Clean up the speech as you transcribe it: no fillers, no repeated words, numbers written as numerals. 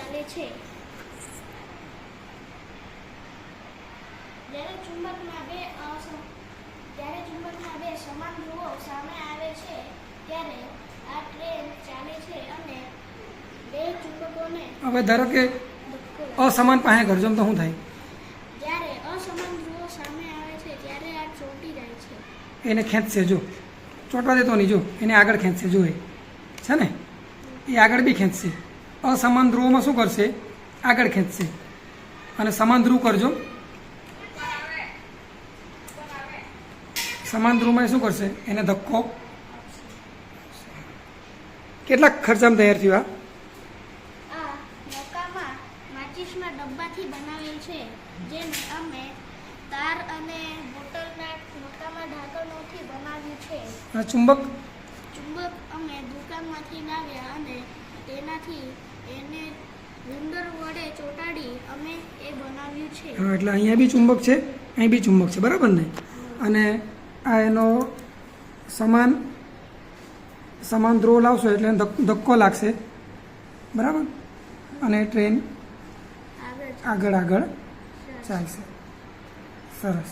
ચાલે છે. જ્યારે ચુંબકના બે સમાન ધ્રુવો સામે આવે છે ત્યારે આ ટ્રેન ચાલે છે અને બે ચુંબકોને હવે ધારો કે અસમાન પાસે કરજો તો શું થાય? જ્યારે અસમાન ધ્રુવો સામે આવે છે ત્યારે આ ચોંટી જાય છે. એને ખેંચશે, જો ચોંટવા દેતો નહીં, જો એને આગળ ખેંચશે, જો એ છે ને એ આગળ બી ખેંચશે. અસમાન ધ્રુવોમાં શું કરશે? આગળ ખેંચશે. અને સમાન ધ્રુવ કરજો, સમાન ધ્રુવમાં શું કરશે? એને ધક્કો. કેટલા ખર્ચામાં તૈયાર થયું આ નૌકામાં માચિસના ડબ્બાથી બનાવેલ છે, જેને અમે તાર અને બોટલના નૌકામાં ઢાંકણોથી બનાવ્યું છે. આ ચુંબક ચુંબક અમે દુકાનમાંથી લાવ્યા અને તેનાથી એને ગુંદર વડે ચોંટાડી અમે એ બનાવ્યું છે. હા, એટલે અહીંયા બી ચુંબક છે, અહીં બી ચુંબક છે, બરાબર ને? અને આ એનો સમાન ધ્રુવ લાવશો એટલે ધક્કો લાગશે, બરાબર? અને ટ્રેન આગળ ચાલશે. સરસ.